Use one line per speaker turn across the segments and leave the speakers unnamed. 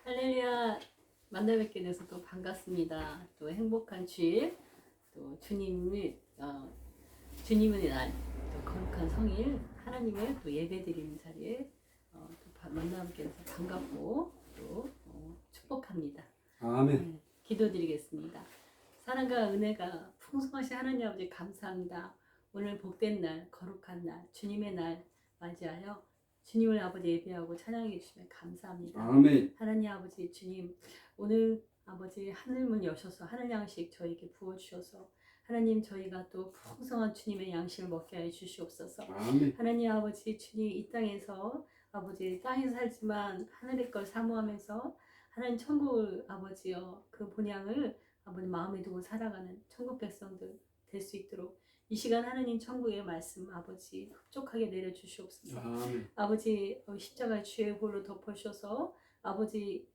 할렐루야, 만나 뵙게 돼서 또 반갑습니다. 또 행복한 주일, 또 주님의 날, 또 거룩한 성일, 하나님을 또 예배드리는 자리에 만나 뵙게 돼서 반갑고 또 축복합니다.
아멘.
네, 기도드리겠습니다. 사랑과 은혜가 풍성하신 하나님 아버지 감사합니다. 오늘 복된 날, 거룩한 날, 주님의 날 맞이하여 주님을 아버지 예배하고 찬양해 주시면 감사합니다.
아멘.
하나님 아버지 주님, 오늘 아버지 하늘문 여셔서 하늘 양식 저에게 부어주셔서 하나님 저희가 또 풍성한 주님의 양식을 먹게 하여 주시옵소서.
아멘.
하나님 아버지 주님 이 땅에서 아버지 땅에 살지만 하늘의 걸 사모하면서 하나님 천국을 아버지여 그 본향을 아버지 마음에 두고 살아가는 천국 백성들 될 수 있도록 이 시간 하나님 천국의 말씀 아버지 흡족하게 내려주시옵소서.
아멘.
아버지 십자가 주의 볼로 덮어주셔서 아버지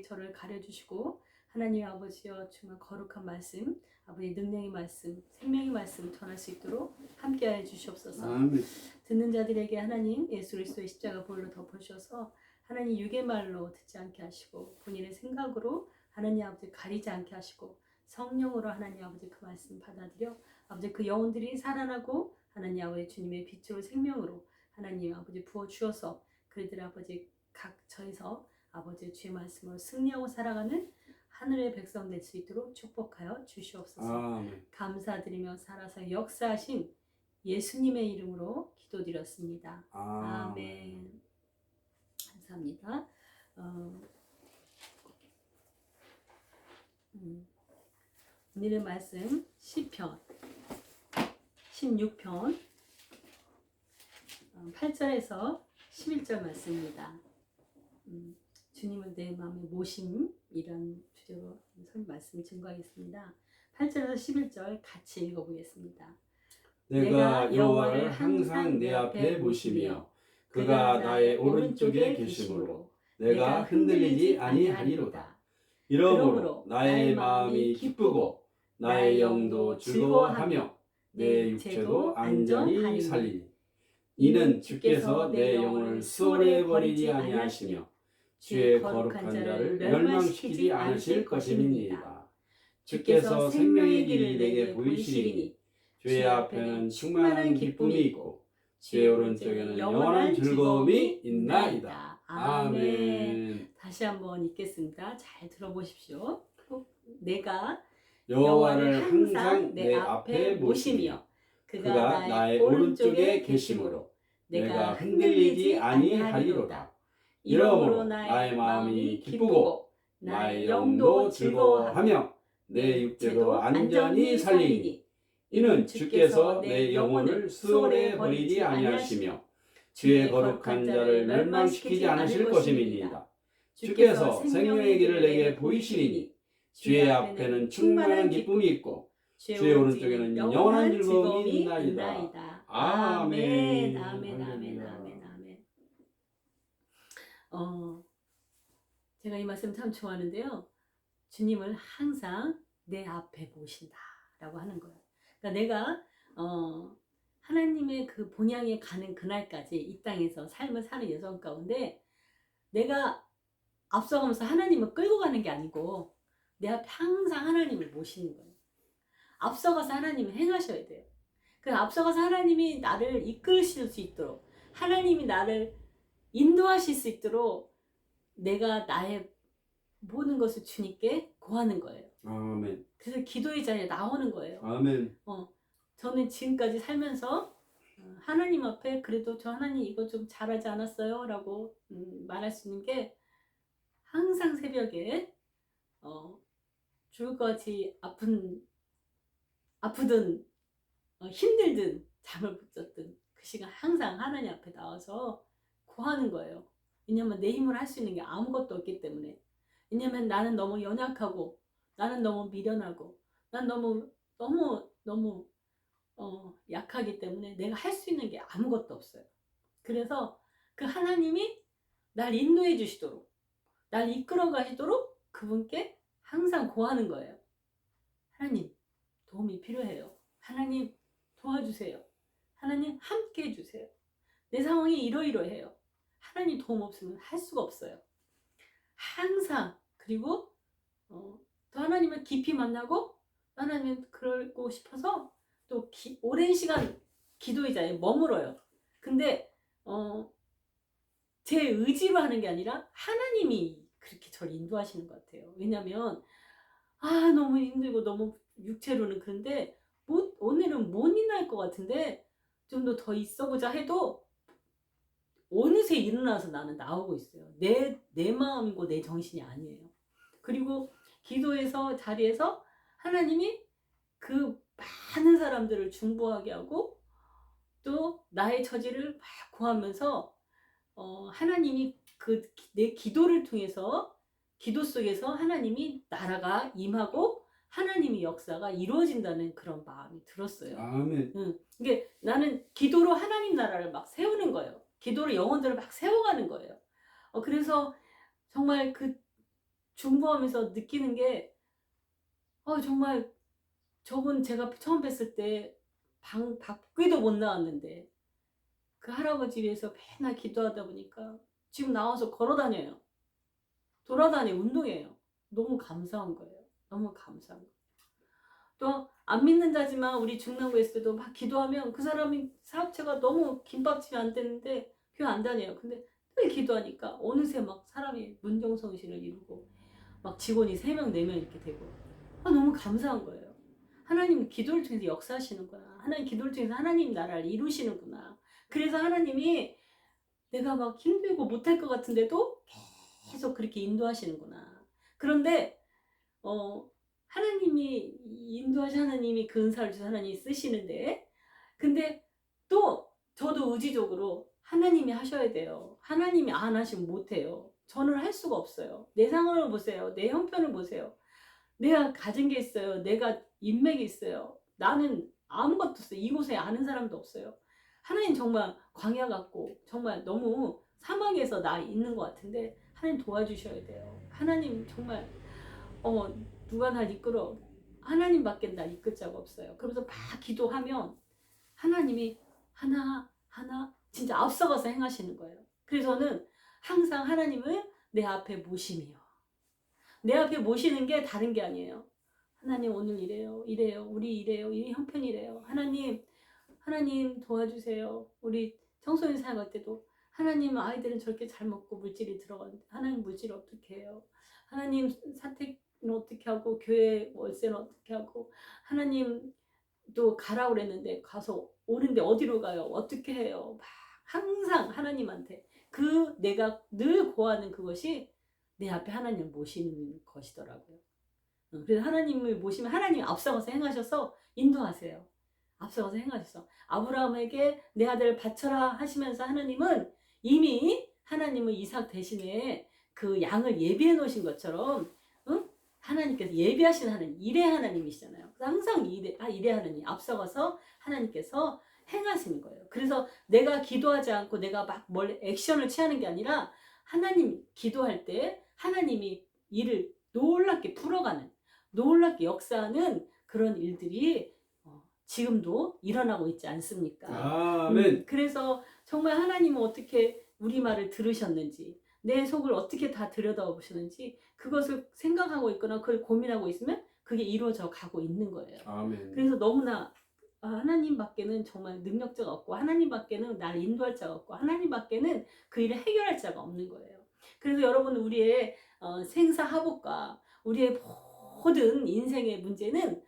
저를 가려주시고 하나님 아버지여 정말 거룩한 말씀 아버지 능력의 말씀 생명의 말씀 전할 수 있도록 함께하여 주시옵소서.
아멘.
듣는 자들에게 하나님 예수 그리스도의 십자가 볼로 덮어주셔서 하나님 육의 말로 듣지 않게 하시고 본인의 생각으로 하나님 아버지 가리지 않게 하시고 성령으로 하나님 아버지 그 말씀 받아들여 아버지 그 영혼들이 살아나고 하나님 아버지 주님의 빛으로 생명으로 하나님 아버지 부어주셔서 그들 아버지 각처에서 아버지 주의 말씀으로 승리하고 살아가는 하늘의 백성 될 수 있도록 축복하여 주시옵소서.
아멘.
감사드리며 살아서 역사하신 예수님의 이름으로 기도드렸습니다. 아멘. 감사합니다. 오늘의 말씀 시편 16편 8절에서 11절 말씀입니다. 주님을 내 마음에 모심이란 주제로 말씀 증거하겠습니다. 8절에서 11절 같이 읽어보겠습니다.
내가 여호와를 항상 내 앞에 모시며 그가 나의 오른쪽에 계심으로 내가 흔들리지 아니하리로다. 이러므로 나의 마음이 기쁘고 나의 영도 즐거워하며 내 육체도 안전히 살리니 이는 주께서 내 영혼을 수월에 버리지 아니하시며 주의 거룩한 자를 멸망시키지 않으실 것임이니이다. 주께서 생명의 길을 내게 보이시리니 주의 앞에는 충만한 기쁨이 있고 주의 오른쪽에는 영원한 즐거움이 있나이다. 아멘.
다시 한번 읽겠습니다. 잘 들어보십시오. 내가
여호와를 항상 내 앞에 모시며 그가 나의 오른쪽에 계심으로 내가 흔들리지 아니하리로다. 이러므로 나의 마음이 기쁘고 나의 영도 즐거워하며 내 육체도 안전히 살리니 이는 주께서 내 영혼을 수월에 버리지 아니하시며 주의 거룩한 자를 멸망시키지 않으실 것임이니이다. 주께서 생명의 길을 내게 보이시리니 주의 앞에는 충만한 기쁨이 있고 주의 오른쪽에는 영원한 즐거움이 있나이다. 아멘.
아멘. 아멘. 아멘. 아멘. 제가 이 말씀 참 좋아하는데요. 주님을 항상 내 앞에 모신다라고 하는 거예요. 그러니까 내가 하나님의 그 본향에 가는 그날까지 이 땅에서 삶을 사는 여정 가운데 내가 앞서가면서 하나님을 끌고 가는 게 아니고 내 앞에 항상 하나님을 모시는 거예요. 앞서가서 하나님을 행하셔야 돼요. 그 앞서가서 하나님이 나를 이끌실 수 있도록 하나님이 나를 인도하실 수 있도록 내가 나의 모든 것을 주님께 고하는 거예요.
아멘.
그래서 기도의 자리에 나오는 거예요.
아멘.
저는 지금까지 살면서 하나님 앞에 그래도 저 하나님 이거 좀 잘하지 않았어요? 라고 말할 수 있는 게 항상 새벽에 죽을 것 같이 아프든 힘들든 잠을 못 잤든 그 시간 항상 하나님 앞에 나와서 구하는 거예요. 왜냐면 내 힘으로 할 수 있는 게 아무것도 없기 때문에. 왜냐면 나는 너무 연약하고 나는 너무 미련하고 난 너무 약하기 때문에 내가 할 수 있는 게 아무것도 없어요. 그래서 그 하나님이 날 인도해 주시도록 날 이끌어 가시도록 그분께 항상 구하는 거예요. 하나님 도움이 필요해요. 하나님 도와주세요. 하나님 함께 해주세요. 내 상황이 이러이러해요. 하나님 도움 없으면 할 수가 없어요. 항상 그리고 또 하나님을 깊이 만나고 하나님을 그러고 싶어서 또 오랜 시간 기도의 자리에 머물어요. 근데 제 의지로 하는 게 아니라 하나님이 그렇게 저를 인도하시는 것 같아요. 왜냐면 너무 힘들고 너무 육체로는 그런데 오늘은 못 일어날 것 같은데 좀 더 있어보자 해도 어느새 일어나서 나는 나오고 있어요. 내 마음이고 내 정신이 아니에요. 그리고 기도에서 자리에서 하나님이 그 많은 사람들을 중보하게 하고 또 나의 처지를 막 구하면서 하나님이 내 기도를 통해서 기도 속에서 하나님이 나라가 임하고 하나님의 역사가 이루어진다는 그런 마음이 들었어요.
아멘.
이게 나는 기도로 하나님 나라를 막 세우는 거예요. 기도로 영혼들을 막 세워가는 거예요. 그래서 정말 그 중보하면서 느끼는 게 정말 저분 제가 처음 뵀을 때 밖에도 못 나왔는데 그 할아버지 위해서 맨날 기도하다 보니까 지금 나와서 걸어다녀요. 돌아다녀 운동해요. 너무 감사한 거예요. 너무 감사한 거예요. 또 안 믿는 자지만 우리 중랑구에 있을 때도 막 기도하면 그 사람이 사업체가 너무 김밥집이 안 되는데 교회 안 다녀요. 근데 늘 기도하니까 어느새 막 사람이 문정성신을 이루고 막 직원이 3명 4명 이렇게 되고 너무 감사한 거예요. 하나님 기도를 통해서 역사하시는구나. 하나님 기도를 통해서 하나님 나라를 이루시는구나. 그래서 하나님이 내가 막 힘들고 못할 것 같은데도 계속 그렇게 인도하시는구나. 그런데 하나님이 인도하신 하나님이 그 은사를 주셔서 하나님이 쓰시는데 근데 또 저도 의지적으로 하나님이 하셔야 돼요. 하나님이 안 하시면 못해요. 저는 할 수가 없어요. 내 상황을 보세요. 내 형편을 보세요. 내가 가진 게 있어요. 내가 인맥이 있어요. 나는 아무것도 없어요. 이곳에 아는 사람도 없어요. 하나님 정말 광야 같고 정말 너무 사막에서 나 있는 것 같은데 하나님 도와주셔야 돼요. 하나님 정말 누가 날 이끌어 하나님밖에 날 이끌 자가 없어요. 그러면서 막 기도하면 하나님이 하나 진짜 앞서가서 행하시는 거예요. 그래서 저는 항상 하나님을 내 앞에 모심이요. 내 앞에 모시는 게 다른 게 아니에요. 하나님 오늘 이래요. 우리 이래요. 이 형편이래요. 하나님 도와주세요. 우리 청소년 사역할 때도 하나님 아이들은 저렇게 잘 먹고 물질이 들어가는데 하나님 물질 어떻게 해요? 하나님 사택은 어떻게 하고 교회 월세는 어떻게 하고 하나님 또 가라고 그랬는데 가서 오는데 어디로 가요? 어떻게 해요? 막 항상 하나님한테 내가 늘 고하는 그것이 내 앞에 하나님을 모시는 것이더라고요. 그래서 하나님을 모시면 하나님이 앞서가서 행하셔서 인도하세요. 앞서가서 행하셔서 아브라함에게 내 아들을 바쳐라 하시면서 하나님은 이미 하나님은 이삭 대신에 그 양을 예비해 놓으신 것처럼 하나님께서 예비하신 하나님, 일의 하나님이시잖아요. 항상 일의 하나님 앞서가서 하나님께서 행하시는 거예요. 그래서 내가 기도하지 않고 내가 막 액션을 취하는 게 아니라 하나님 기도할 때 하나님이 일을 놀랍게 풀어가는 놀랍게 역사하는 그런 일들이 지금도 일어나고 있지 않습니까?
아멘.
그래서 정말 하나님은 어떻게 우리 말을 들으셨는지 내 속을 어떻게 다 들여다보시는지 그것을 생각하고 있거나 그걸 고민하고 있으면 그게 이루어져 가고 있는 거예요.
아멘.
그래서 너무나 하나님밖에는 정말 능력자가 없고 하나님밖에는 나를 인도할 자가 없고 하나님밖에는 그 일을 해결할 자가 없는 거예요. 그래서 여러분 우리의 생사하복과 우리의 모든 인생의 문제는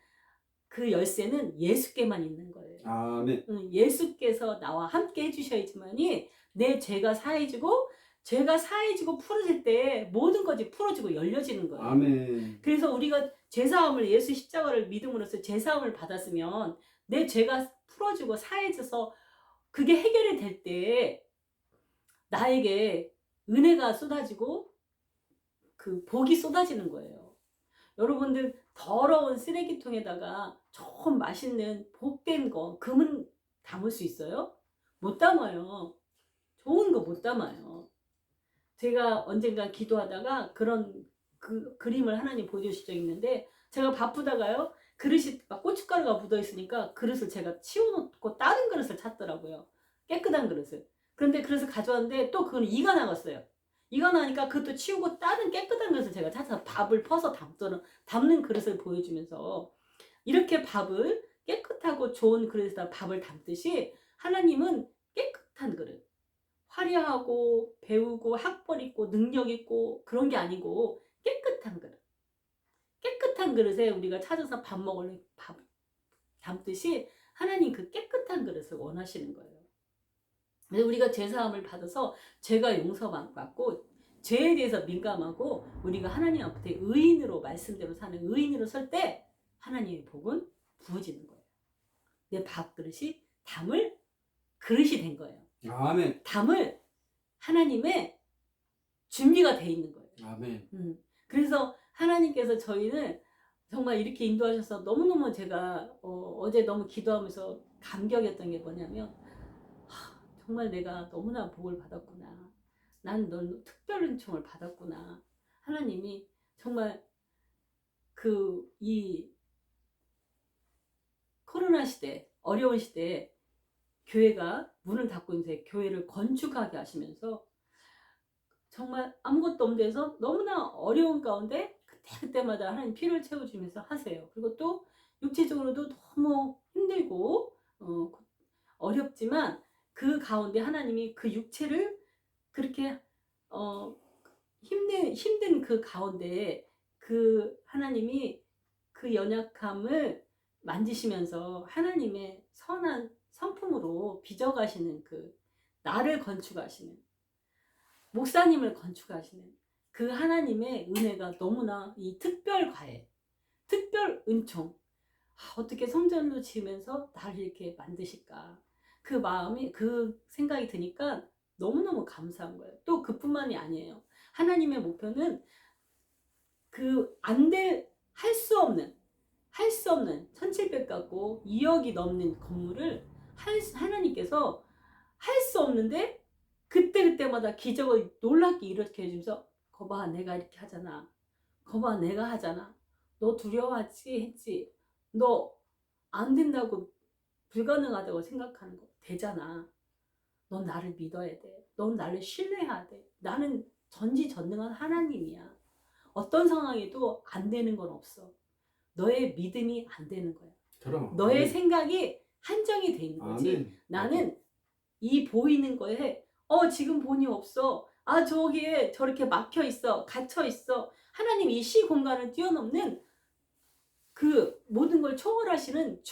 그 열쇠는 예수께만 있는 거예요.
아멘.
예수께서 나와 함께 해주셔야지만이 내 죄가 사해지고 풀어질 때 모든 것이 풀어지고 열려지는 거예요.
아멘.
그래서 우리가 죄사함을 예수 십자가를 믿음으로써 죄사함을 받았으면 내 죄가 풀어지고 사해져서 그게 해결이 될 때 나에게 은혜가 쏟아지고 그 복이 쏟아지는 거예요. 여러분들 더러운 쓰레기통에다가 좋은 맛있는 복된 거 금은 담을 수 있어요? 못 담아요. 좋은 거 못 담아요. 제가 언젠가 기도하다가 그런 그림을 하나님 보여주신 적이 있는데 제가 바쁘다가요 그릇이 막 고춧가루가 묻어 있으니까 그릇을 제가 치워놓고 다른 그릇을 찾더라고요. 깨끗한 그릇을. 그런데 그릇을 가져왔는데 또 그건 이가 나갔어요. 이거 나니까 그것도 치우고 다른 깨끗한 것을 제가 찾아서 밥을 퍼서 담는 그릇을 보여주면서 이렇게 밥을 깨끗하고 좋은 그릇에다 밥을 담듯이 하나님은 깨끗한 그릇, 화려하고 배우고 학벌 있고 능력 있고 그런 게 아니고 깨끗한 그릇, 깨끗한 그릇에 우리가 찾아서 밥 먹을 밥 담듯이 하나님 그 깨끗한 그릇을 원하시는 거예요. 그래서 우리가 죄사함을 받아서 죄가 용서받고 죄에 대해서 민감하고 우리가 하나님 앞에 의인으로 말씀대로 사는 의인으로 설 때 하나님의 복은 부어지는 거예요. 내 밥그릇이 담을 그릇이 된 거예요.
아멘.
담을 하나님의 준비가 돼 있는 거예요.
아멘.
그래서 하나님께서 저희는 정말 이렇게 인도하셔서 너무너무 제가 어제 너무 기도하면서 감격했던 게 뭐냐면 정말 내가 너무나 복을 받았구나. 난 넌 특별 은총을 받았구나. 하나님이 정말 이 코로나 시대, 어려운 시대에 교회가 문을 닫고 있는데 교회를 건축하게 하시면서 정말 아무것도 없는 데서 너무나 어려운 가운데 그때마다 하나님 피를 채워주면서 하세요. 그리고 또 육체적으로도 너무 힘들고 어렵지만 그 가운데 하나님이 그 육체를 그렇게 힘든 그 가운데 그 하나님이 그 연약함을 만지시면서 하나님의 선한 성품으로 빚어가시는 그 나를 건축하시는 목사님을 건축하시는 그 하나님의 은혜가 너무나 이 특별 과외, 특별 은총, 어떻게 성전으로 지으면서 나를 이렇게 만드실까? 그 마음이, 그 생각이 드니까 너무너무 감사한 거예요. 또 그뿐만이 아니에요. 하나님의 목표는 할 수 없는 1700 갖고 2억이 넘는 건물을 하나님께서 할 수 없는데 그때마다 기적을 놀랍게 일으켜 주면서 거봐 내가 이렇게 하잖아. 거봐 내가 하잖아. 너 두려워하지 했지. 너 안 된다고 불가능하다고 생각하는 거 되잖아. 넌 나를 믿어야 돼. 넌 나를 신뢰해야 돼. 나는 전지전능한 하나님이야. 어떤 상황에도 안 되는 건 없어. 너의 믿음이 안 되는 거야.
그럼,
너의
아멘.
생각이 한정이 돼 있는 거지.
아멘.
나는 이 보이는 거에 지금 본이 없어. 저기에 저렇게 막혀 있어. 갇혀 있어. 하나님 이 시 공간을 뛰어넘는 그 모든 걸 초월하시는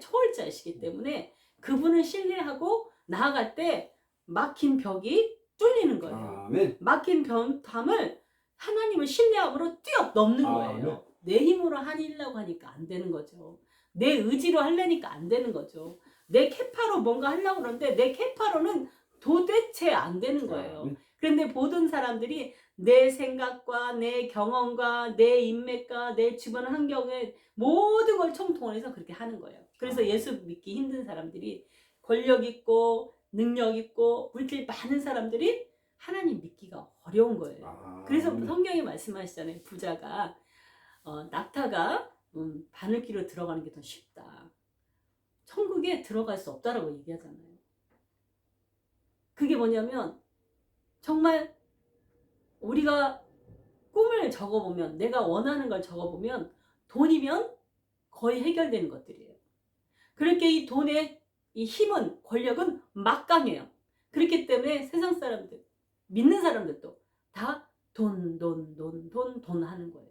초월자이시기 때문에 그분을 신뢰하고 나아갈 때 막힌 벽이 뚫리는 거예요.
아멘.
막힌 담을 하나님을 신뢰함으로 뛰어넘는 거예요. 내 힘으로 하려고 하니까 안 되는 거죠. 내 의지로 하려니까 안 되는 거죠. 내 캐파로 뭔가 하려고 그러는데 내 캐파로는 도대체 안 되는 거예요. 그런데 모든 사람들이 내 생각과 내 경험과 내 인맥과 내 주변 환경에 모든 걸 총동원해서 그렇게 하는 거예요. 그래서 예수 믿기 힘든 사람들이 권력 있고 능력 있고 물질 많은 사람들이 하나님 믿기가 어려운 거예요. 그래서 성경에 말씀하시잖아요. 부자가 낙타가 바늘귀로 들어가는 게 더 쉽다. 천국에 들어갈 수 없다라고 얘기하잖아요. 그게 뭐냐면 정말 우리가 꿈을 적어보면 내가 원하는 걸 적어보면 돈이면 거의 해결되는 것들이에요. 그렇게 이 돈의 이 힘은 권력은 막강해요. 그렇기 때문에 세상 사람들 믿는 사람들도 다 돈 하는 거예요.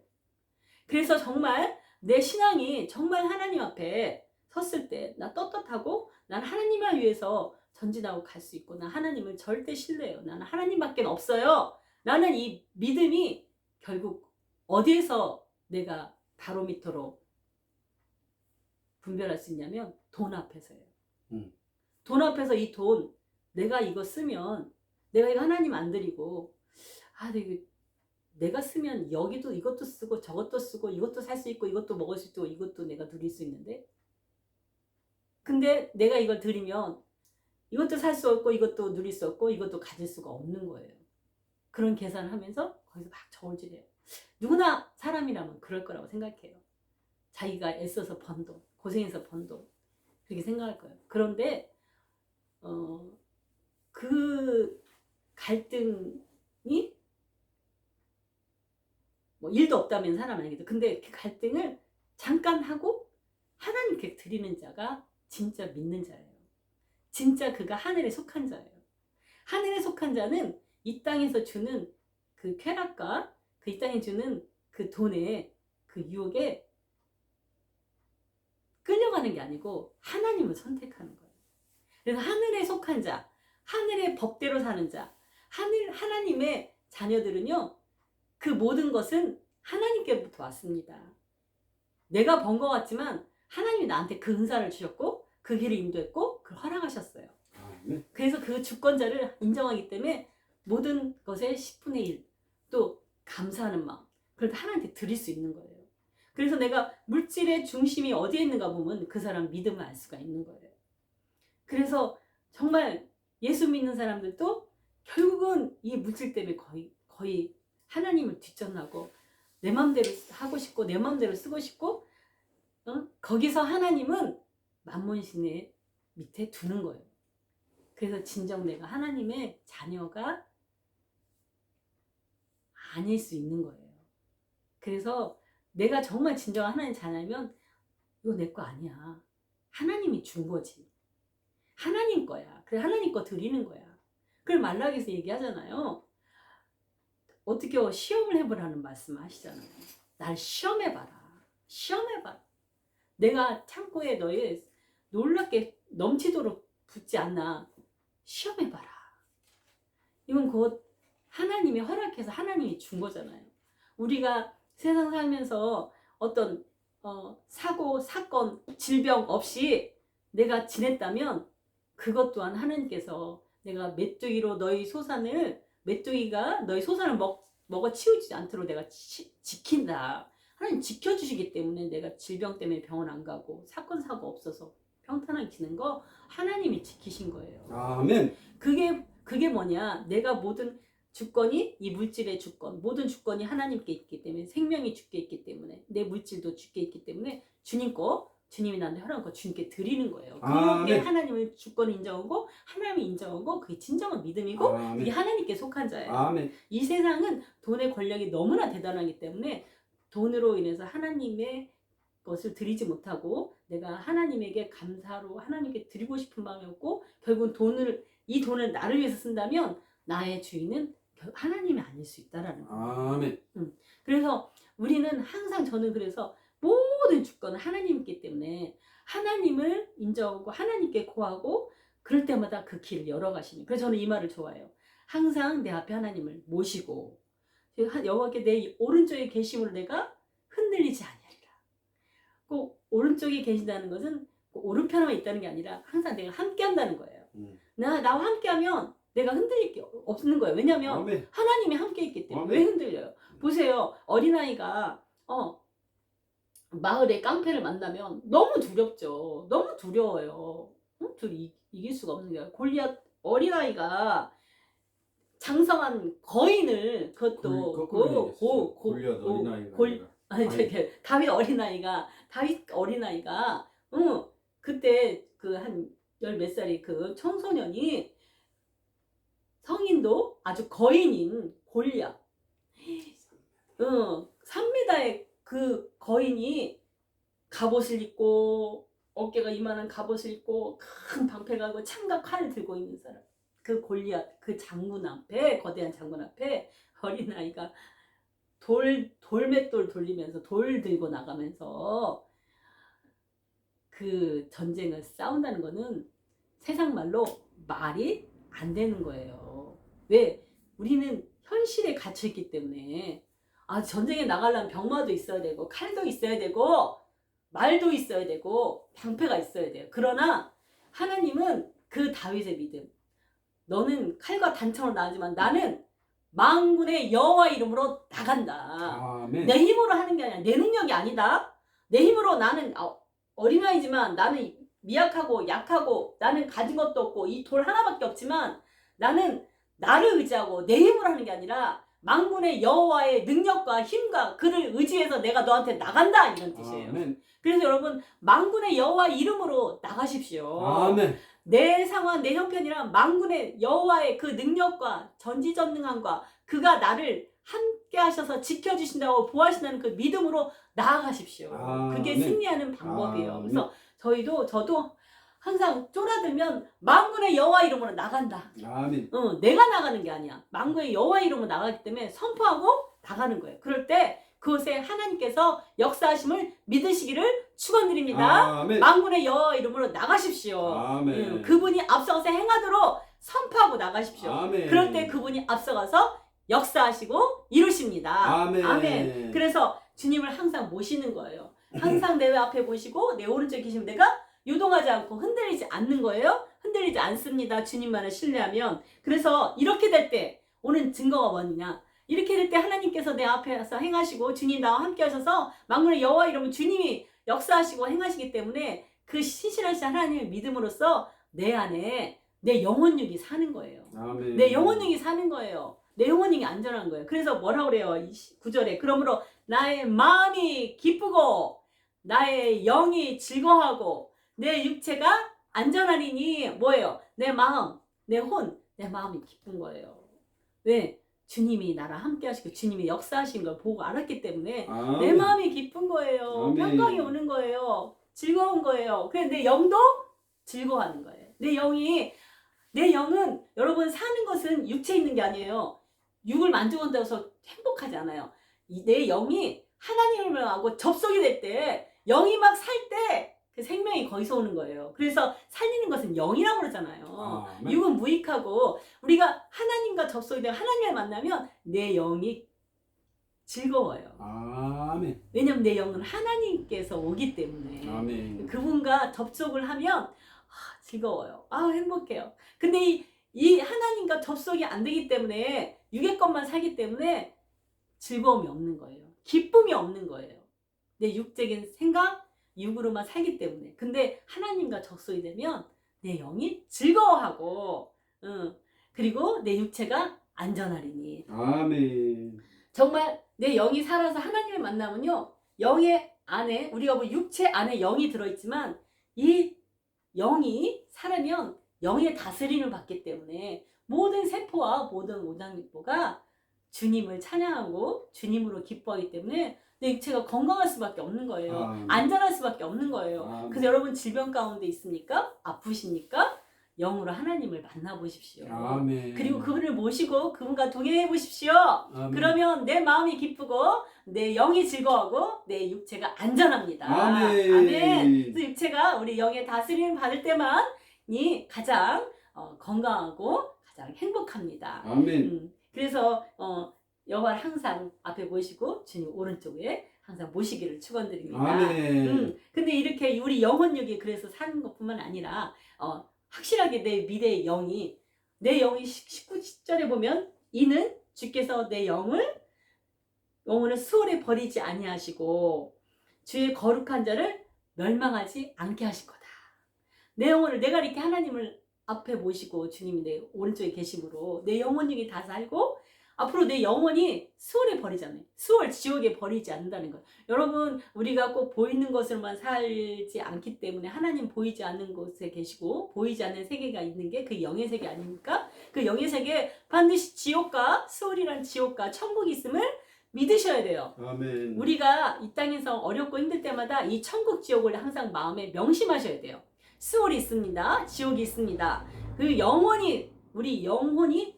그래서 정말 내 신앙이 정말 하나님 앞에 섰을 때 나 떳떳하고 난 하나님을 위해서 전진하고 갈 수 있고 난 하나님을 절대 신뢰해요. 나는 하나님밖에 없어요. 나는 이 믿음이 결국 어디에서 내가 바로미터로 분별할 수 있냐면 돈 앞에서예요. 돈 앞에서 이 돈 내가 이거 쓰면 내가 이거 하나님 안 드리고 내가 쓰면 여기도 이것도 쓰고 저것도 쓰고 이것도 살 수 있고 이것도 먹을 수 있고 이것도 내가 누릴 수 있는데 근데 내가 이걸 드리면 이것도 살 수 없고 이것도 누릴 수 없고 이것도 가질 수가 없는 거예요. 그런 계산을 하면서 거기서 막 저울질해요. 누구나 사람이라면 그럴 거라고 생각해요. 자기가 애써서 번 돈, 고생해서 번 돈 그렇게 생각할 거예요. 그런데 그 갈등이 뭐 일도 없다면 사람 아니겠죠. 근데 그 갈등을 잠깐 하고 하나님께 드리는 자가 진짜 믿는 자예요. 진짜 그가 하늘에 속한 자예요. 하늘에 속한 자는 이 땅에서 주는 그 쾌락과 그 이 땅에 주는 그 돈의 그 유혹에 끌려가는 게 아니고 하나님을 선택하는 거예요. 그래서 하늘에 속한 자, 하늘의 법대로 사는 자, 하나님의 자녀들은요, 그 모든 것은 하나님께부터 왔습니다. 내가 번 것 같지만 하나님이 나한테 그 은사를 주셨고 그 길을 인도했고 그걸 허락하셨어요. 그래서 그 주권자를 인정하기 때문에 모든 것의 10분의 1, 또 감사하는 마음, 그걸 다 하나님께 드릴 수 있는 거예요. 그래서 내가 물질의 중심이 어디에 있는가 보면 그 사람 믿음을 알 수가 있는 거예요. 그래서 정말 예수 믿는 사람들도 결국은 이 물질 때문에 거의 하나님을 뒷전하고 내 마음대로 하고 싶고 내 마음대로 쓰고 싶고 거기서 하나님은 만몬신의 밑에 두는 거예요. 그래서 진정 내가 하나님의 자녀가 아닐 수 있는 거예요. 그래서 내가 정말 진정한 하나님 자녀면 이거 내 거 아니야. 하나님이 준 거지. 하나님 거야. 그래 하나님 거 드리는 거야. 그걸 말라기에서 얘기하잖아요. 어떻게 시험을 해보라는 말씀 하시잖아요. 날 시험해봐라. 시험해봐라. 내가 창고에 너희 놀랍게 넘치도록 붓지 않나. 시험해봐라. 이건 곧 하나님이 허락해서 하나님이 준 거잖아요. 우리가 세상 살면서 어떤 사고, 사건, 질병 없이 내가 지냈다면 그것 또한 하나님께서 내가 메뚜기로 너희 소산을 메뚜기가 너희 소산을 먹어 치우지 않도록 내가 지킨다. 하나님 지켜주시기 때문에 내가 질병 때문에 병원 안 가고 사건 사고 없어서 평탄하게 지는 거 하나님이 지키신 거예요.
아멘.
그게 뭐냐? 내가 모든 주권이 이 물질의 주권, 모든 주권이 하나님께 있기 때문에 생명이 주께 있기 때문에 내 물질도 주께 있기 때문에 주님 거 주님이 나한테 허락한 거 주님께 드리는 거예요. 그게 하나님을 주권을 인정하고 하나님이 인정하고 그게 진정한 믿음이고
아멘.
그게 하나님께 속한 자예요.
아멘.
이 세상은 돈의 권력이 너무나 대단하기 때문에 돈으로 인해서 하나님의 것을 드리지 못하고 내가 하나님에게 감사로 하나님께 드리고 싶은 마음이 없고 결국은 이 돈을 나를 위해서 쓴다면 나의 주인은 하나님이 아닐 수 있다라는 거예요.
아멘.
그래서 우리는 항상 저는 그래서 모든 주권은 하나님이기 때문에 하나님을 인정하고 하나님께 고하고 그럴 때마다 그 길을 열어가시는. 그래서 저는 이 말을 좋아해요. 항상 내 앞에 하나님을 모시고 여호와께 내 오른쪽에 계심으로 내가 흔들리지 아니하리라. 꼭 오른쪽에 계신다는 것은 오른편에만 있다는 게 아니라 항상 내가 함께 한다는 거예요. 나와 함께하면 내가 흔들릴 게 없는 거예요. 왜냐하면
아멘.
하나님이 함께 있기 때문에.
아멘.
왜 흔들려요? 보세요. 어린아이가 마을에 깡패를 만나면 너무 두렵죠. 너무 두려워요. 둘이 이길 수가 없는 거예요. 골리앗 어린아이가 장성한 거인을 그것도
골리앗 어린아이가
다윗 어린아이가 그때 그 한 열 몇 살이 그 청소년이 성인도 아주 거인인 골리앗 3m의 그 거인이 갑옷을 입고 어깨가 이만한 갑옷을 입고 큰 방패가 하고 창과 칼을 들고 있는 사람 그 골리앗 그 장군 앞에 거대한 장군 앞에 어린아이가 돌맷돌 돌리면서 돌 들고 나가면서 그 전쟁을 싸운다는 거는 세상 말로 말이 안 되는 거예요. 왜? 우리는 현실에 갇혀있기 때문에 전쟁에 나가려면 병마도 있어야 되고 칼도 있어야 되고 말도 있어야 되고 방패가 있어야 돼요. 그러나 하나님은 그 다윗의 믿음 너는 칼과 단창으로 나가지만 나는 만군의 여호와 이름으로 나간다.
아멘.
내 힘으로 하는 게 아니라 내 능력이 아니다. 내 힘으로 나는 어린아이지만 나는 미약하고 약하고 나는 가진 것도 없고 이 돌 하나밖에 없지만 나는 나를 의지하고 내 힘으로 하는 게 아니라 만군의 여호와의 능력과 힘과 그를 의지해서 내가 너한테 나간다 이런 뜻이에요.
아멘.
그래서 여러분 만군의 여호와 이름으로 나가십시오.
아멘.
내 상황 내 형편이란 만군의 여호와의 그 능력과 전지전능함과 그가 나를 함께 하셔서 지켜주신다고 보호하신다는 그 믿음으로 나아가십시오. 그게 승리하는 방법이에요. 그래서 저도 항상 쫄아들면 만군의 여호와 이름으로 나간다.
아멘.
내가 나가는 게 아니야. 만군의 여호와 이름으로 나가기 때문에 선포하고 나가는 거예요. 그럴 때 그곳에 하나님께서 역사하심을 믿으시기를 축원드립니다.
아멘.
만군의 여호와 이름으로 나가십시오.
아멘.
그분이 앞서가서 행하도록 선포하고 나가십시오.
아멘.
그럴 때 그분이 앞서가서 역사하시고 이루십니다.
아멘.
그래서 주님을 항상 모시는 거예요. 항상 내 앞에 모시고 내 오른쪽에 계시면 내가 요동하지 않고 흔들리지 않는 거예요. 흔들리지 않습니다. 주님만을 신뢰하면. 그래서 이렇게 될 때 오는 증거가 뭐냐. 이렇게 될 때 하나님께서 내 앞에서 행하시고 주님 나와 함께 하셔서 만군의 여호와 이러면 주님이 역사하시고 행하시기 때문에 그 신실하신 하나님을 믿음으로써 내 안에 내 영혼육이 사는 거예요.
아멘.
내 영혼육이 사는 거예요. 내 영혼육이 안전한 거예요. 그래서 뭐라고 그래요? 9절에 그러므로 나의 마음이 기쁘고 나의 영이 즐거워하고 내 육체가 안전하리니 뭐예요? 내 마음, 내 혼, 내 마음이 기쁜 거예요. 왜? 주님이 나랑 함께 하시고 주님이 역사하신 걸 보고 알았기 때문에
아멘.
내 마음이 기쁜 거예요.
아멘.
평강이 오는 거예요. 즐거운 거예요. 그래서 내 영도 즐거워하는 거예요. 내 영은 여러분 사는 것은 육체에 있는 게 아니에요. 육을 만져본다고 해서 행복하지 않아요. 내 영이 하나님을 하고 접속이 될 때 영이 막 살 때 그 생명이 거기서 오는 거예요. 그래서 살리는 것은 영이라고 그러잖아요. 육은 무익하고 우리가 하나님과 접속이 되고 하나님을 만나면 내 영이 즐거워요.
아멘.
왜냐면 내 영은 하나님께서 오기 때문에
아멘.
그분과 접속을 하면 즐거워요. 행복해요. 근데 이 하나님과 접속이 안 되기 때문에 육의 것만 살기 때문에 즐거움이 없는 거예요. 기쁨이 없는 거예요. 내 육적인 생각, 육으로만 살기 때문에. 근데 하나님과 접속이 되면 내 영이 즐거워하고 그리고 내 육체가 안전하리니.
아멘.
정말 내 영이 살아서 하나님을 만나면요. 영의 안에 우리가 뭐 육체 안에 영이 들어있지만 이 영이 살아면 영의 다스림을 받기 때문에 모든 세포와 모든 오장육부가 주님을 찬양하고 주님으로 기뻐하기 때문에 내 육체가 건강할 수밖에 없는 거예요. 안전할 수밖에 없는 거예요. 그래서 여러분 질병 가운데 있습니까? 아프십니까? 영으로 하나님을 만나보십시오.
아멘.
그리고 그분을 모시고 그분과 동행해 보십시오.
아멘.
그러면 내 마음이 기쁘고 내 영이 즐거워하고 내 육체가 안전합니다.
아멘.
아멘. 그래서 육체가 우리 영의 다스림을 받을 때만이 가장 건강하고 가장 행복합니다.
아멘.
그래서 여호와를 항상 앞에 모시고 주님 오른쪽에 항상 모시기를 축원드립니다.
아멘.
근데 이렇게 우리 영혼육이 그래서 사는 것뿐만 아니라 확실하게 내 미래의 영이 19절에 보면 이는 주께서 내 영혼을 수월에 버리지 아니하시고 주의 거룩한 자를 멸망하지 않게 하실 거다. 내 영혼을 내가 이렇게 하나님을 앞에 모시고 주님이 내 오른쪽에 계심으로 내 영혼육이 다 살고 앞으로 내 영혼이 수월에 버리잖아요. 수월 지옥에 버리지 않는다는 거예요. 여러분 우리가 꼭 보이는 것으로만 살지 않기 때문에 하나님 보이지 않는 곳에 계시고 보이지 않는 세계가 있는 게 그 영의 세계 아닙니까? 그 영의 세계에 반드시 지옥과 수월이란 지옥과 천국이 있음을 믿으셔야 돼요.
아멘.
우리가 이 땅에서 어렵고 힘들 때마다 이 천국 지옥을 항상 마음에 명심하셔야 돼요. 수월이 있습니다. 지옥이 있습니다. 그 영원히 우리 영혼이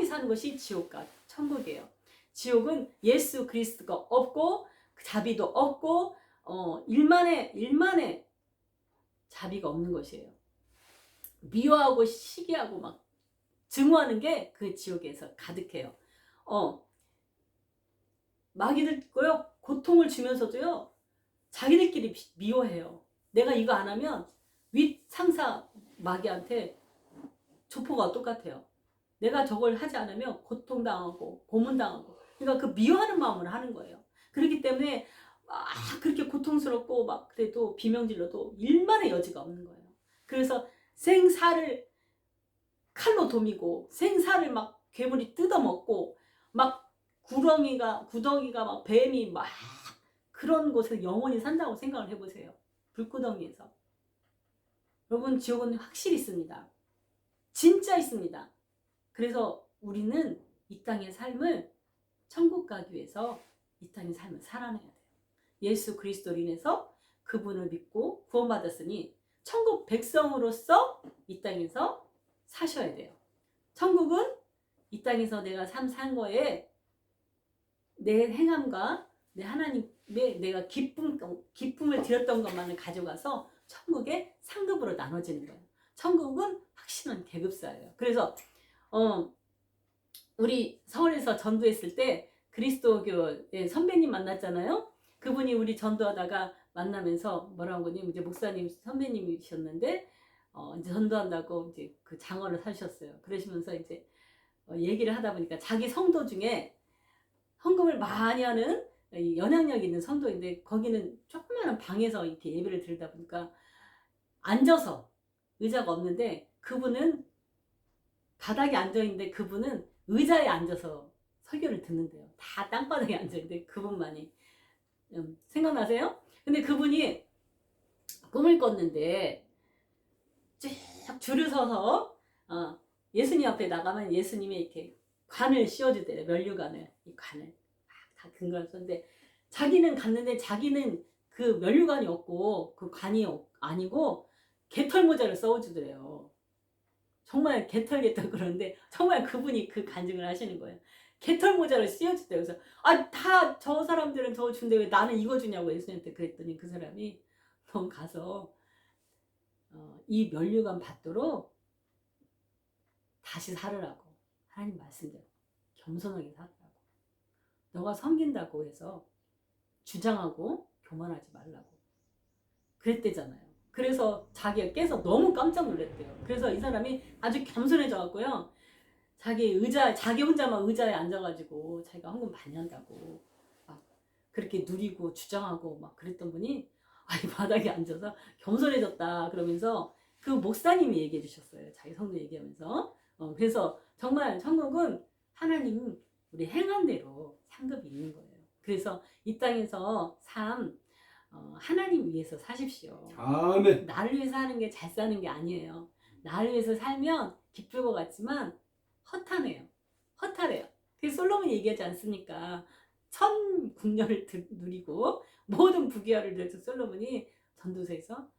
사는 것이 지옥과 천국이에요. 지옥은 예수 그리스도가 없고 자비도 없고 일만의 자비가 없는 것이에요. 미워하고 시기하고 막 증오하는 게 그 지옥에서 가득해요. 마귀들고요 고통을 주면서도요 자기들끼리 미워해요. 내가 이거 안 하면 윗 상사 마귀한테 조포가 똑같아요. 내가 저걸 하지 않으면 고통당하고 고문당하고 그러니까 그 미워하는 마음으로 하는 거예요. 그렇기 때문에 막 그렇게 고통스럽고 막 그래도 비명질러도 일만의 여지가 없는 거예요. 그래서 생사를 칼로 도미고 생사를 막 괴물이 뜯어먹고 막 구덩이가 막 뱀이 막 그런 곳에서 영원히 산다고 생각을 해보세요. 불구덩이에서. 여러분 지옥은 확실히 있습니다. 진짜 있습니다. 그래서 우리는 이 땅의 삶을 천국 가기 위해서 이 땅의 삶을 살아내야 돼요. 예수 그리스도로 인해서 그분을 믿고 구원받았으니 천국 백성으로서 이 땅에서 사셔야 돼요. 천국은 이 땅에서 내가 삶 산 거에 내 행함과 내 하나님의 내가 기쁨을 드렸던 것만을 가져가서 천국의 상급으로 나눠지는 거예요. 천국은 확실한 계급사예요. 그래서 우리 서울에서 전도했을 때 그리스도교의 선배님 만났잖아요. 그분이 우리 전도하다가 만나면서 뭐라고 하니 이제 목사님 선배님이셨는데 이제 전도한다고 이제 그 장어를 사주셨어요. 그러시면서 이제 얘기를 하다 보니까 자기 성도 중에 헌금을 많이 하는 영향력 있는 성도인데 거기는 조그마한 방에서 이렇게 예배를 드리다 보니까 앉아서 의자가 없는데 그분은 바닥에 앉아있는데 그분은 의자에 앉아서 설교를 듣는데요. 다 땅바닥에 앉아있는데 그분만이 생각나세요? 근데 그분이 꿈을 꿨는데 쭉 줄을 서서 예수님 앞에 나가면 예수님이 이렇게 관을 씌워주대요. 면류관을. 이 관을 다 근거를 썼는데 자기는 갔는데 자기는 그 면류관이 없고 그 관이 아니고 개털 모자를 써주더래요. 정말 개털 그러는데 정말 그분이 그 간증을 하시는 거예요. 개털 모자를 씌워주대요. 그래서 다 저 사람들은 저거 준대 왜 나는 이거 주냐고 예수님한테 그랬더니 그 사람이 넌 가서 이 면류관 받도록 다시 살으라고 하나님 말씀대로 겸손하게 살으라고 너가 섬긴다고 해서 주장하고 교만하지 말라고 그랬대잖아요. 그래서 자기가 깨서 너무 깜짝 놀랐대요. 그래서 이 사람이 아주 겸손해져 갖고요. 자기 혼자만 의자에 앉아가지고 자기가 헌금 많이 한다고 막 그렇게 누리고 주장하고 막 그랬던 분이 이 바닥에 앉아서 겸손해졌다 그러면서 그 목사님이 얘기해 주셨어요. 자기 성도 얘기하면서. 그래서 정말 천국은 하나님 우리 행한 대로 상급이 있는 거예요. 그래서 이 땅에서 하나님 위해서 사십시오.
아멘.
나를 위해서 하는 게 잘 사는 게 아니에요. 나를 위해서 살면 기쁠 것 같지만 허탄해요. 허탈해요. 그래서 솔로몬이 얘기하지 않습니까? 천 국녀를 누리고 모든 부귀하를 누려서 솔로몬이 전도서에서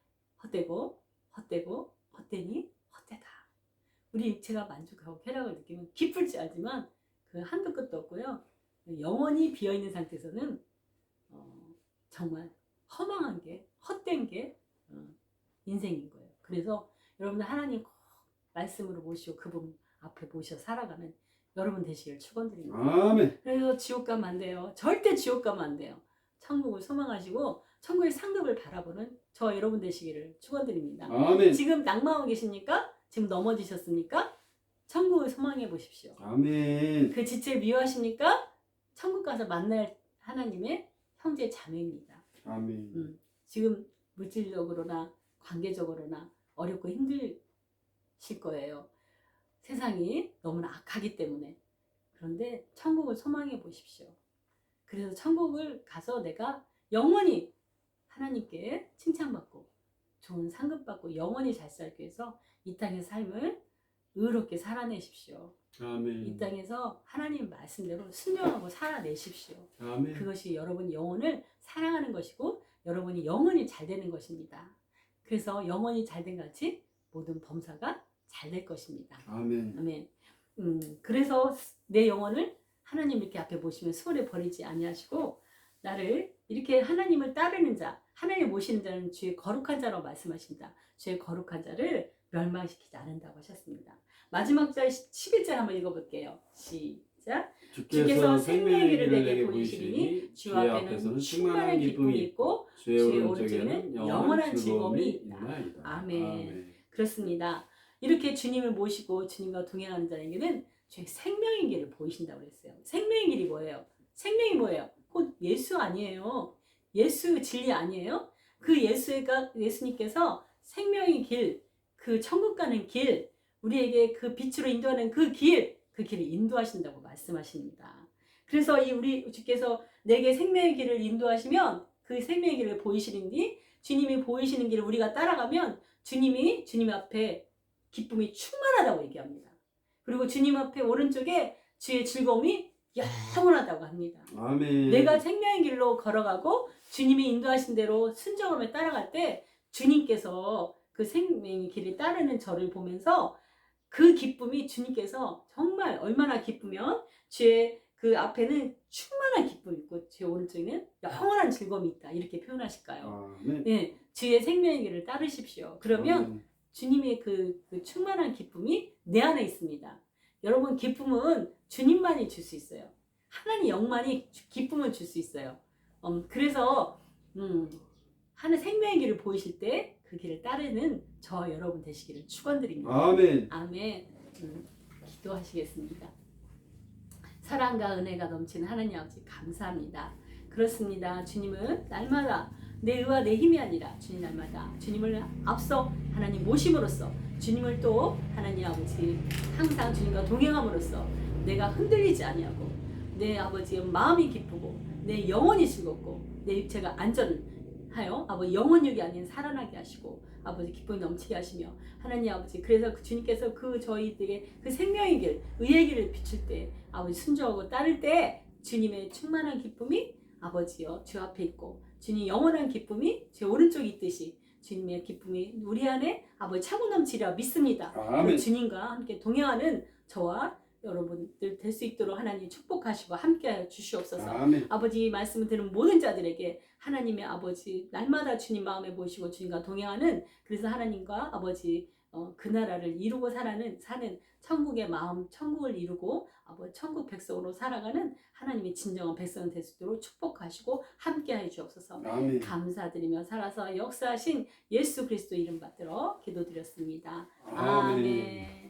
헛되고 헛되니 헛되다. 우리 육체가 만족하고 쾌락을 느끼면 기쁠지 알지만 그 한도 끝도 없고요. 영원히 비어있는 상태에서는 정말 허망한 게 헛된 게 인생인 거예요. 그래서 여러분들 하나님 꼭 말씀으로 모시고 그분 앞에 모셔 살아가는 여러분 되시길 축원드립니다.
아멘.
그래서 지옥 가면 안 돼요. 절대 지옥 가면 안 돼요. 천국을 소망하시고 천국의 상급을 바라보는 저 여러분 되시기를 축원드립니다.
아멘.
지금 낙마하고 계십니까? 지금 넘어지셨습니까? 천국을 소망해 보십시오.
아멘.
그 지체 미워하십니까? 천국 가서 만날 하나님의 형제 자매입니다.
아멘.
지금 물질적으로나 관계적으로나 어렵고 힘드실 거예요. 세상이 너무나 악하기 때문에. 그런데 천국을 소망해 보십시오. 그래서 천국을 가서 내가 영원히 하나님께 칭찬받고 좋은 상급받고 영원히 잘 살기 위해서 이 땅의 삶을 의롭게 살아내십시오.
아멘.
이 땅에서 하나님 말씀대로 순종하고 살아내십시오.
아멘.
그것이 여러분 영혼을 사랑하는 것이고 여러분이 영원히 잘 되는 것입니다. 그래서 영원히 잘된 같이 모든 범사가 잘 될 것입니다.
아멘.
아멘. 그래서 내 영혼을 하나님 이렇게 앞에 보시면 수월에 버리지 아니하시고 나를 이렇게 하나님을 따르는 자, 하나님 모시는 자는 주의 거룩한 자라고 말씀하십니다. 주의 거룩한 자를 멸망시키지 않는다고 하셨습니다. 마지막 절 11절 한번 읽어볼게요. 시작. 주께서 생명의 길을 내게 보이시리니 주 앞에는 충만한 기쁨이 있고 주의 오른쪽에는 영원한 즐거움이 있다. 아멘. 그렇습니다. 이렇게 주님을 모시고 주님과 동행하는 자에게는 주의 생명의 길을 보이신다고 그랬어요. 생명의 길이 뭐예요? 생명이 뭐예요? 곧 예수 아니에요. 예수 진리 아니에요? 그 예수님께서 생명의 길, 그 천국 가는 길, 우리에게 그 빛으로 인도하는 그 길을 인도하신다고 말씀하십니다. 그래서 우리 주께서 내게 생명의 길을 인도하시면 그 생명의 길을 보이시는지 주님이 보이시는 길을 우리가 따라가면 주님 앞에 기쁨이 충만하다고 얘기합니다. 그리고 주님 앞에 오른쪽에 주의 즐거움이 영원하다고 합니다.
아멘.
내가 생명의 길로 걸어가고 주님이 인도하신 대로 순종하며 따라갈 때 주님께서 그 생명의 길을 따르는 저를 보면서 그 기쁨이 주님께서 정말 얼마나 기쁘면 주의 그 앞에는 충만한 기쁨이 있고 주의 오른쪽에는 영원한 즐거움이 있다 이렇게 표현하실까요?
아멘.
네, 주의 생명의 길을 따르십시오. 그러면
아멘.
주님의 그 충만한 기쁨이 내 안에 있습니다. 여러분 기쁨은 주님만이 줄 수 있어요. 하나님 영만이 기쁨을 줄 수 있어요. 그래서 하늘 생명의 길을 보이실 때 그 길을 따르는 저와 여러분 되시기를 축원드립니다.
아멘.
아멘. 기도하시겠습니다. 사랑과 은혜가 넘치는 하나님 아버지 감사합니다. 그렇습니다. 주님은 날마다 내 의와 내 힘이 아니라 주님 날마다 주님을 앞서 하나님 모심으로써 주님을 또 하나님 아버지 항상 주님과 동행함으로써 내가 흔들리지 아니하고 내 아버지의 마음이 기쁘고 내 영혼이 즐겁고 내 육체가 안전하여 아버지 영혼육이 아닌 살아나게 하시고 아버지 기쁨이 넘치게 하시며 하나님 아버지 그래서 주님께서 그 저희들에게 그 생명의 길 의의 길을 비출 때 아버지 순종하고 따를 때 주님의 충만한 기쁨이 아버지여 주 앞에 있고 주님 영원한 기쁨이 제 오른쪽에 있듯이 주님의 기쁨이 우리 안에 아버지 차고 넘치리라 믿습니다.
아멘.
주님과 함께 동행하는 저와 여러분들 될 수 있도록 하나님 축복하시고 함께 주시옵소서.
아멘.
아버지 말씀을 들은 모든 자들에게 하나님의 아버지 날마다 주님 마음에 모시고 주님과 동행하는 그래서 하나님과 아버지 그 나라를 이루고 사는 천국의 마음 천국을 이루고 아버지 천국 백성으로 살아가는 하나님의 진정한 백성 될 수 있도록 축복하시고 함께해 주옵소서.
아멘.
감사드리며 살아서 역사하신 예수 그리스도 이름 받들어 기도드렸습니다.
아멘.
아멘.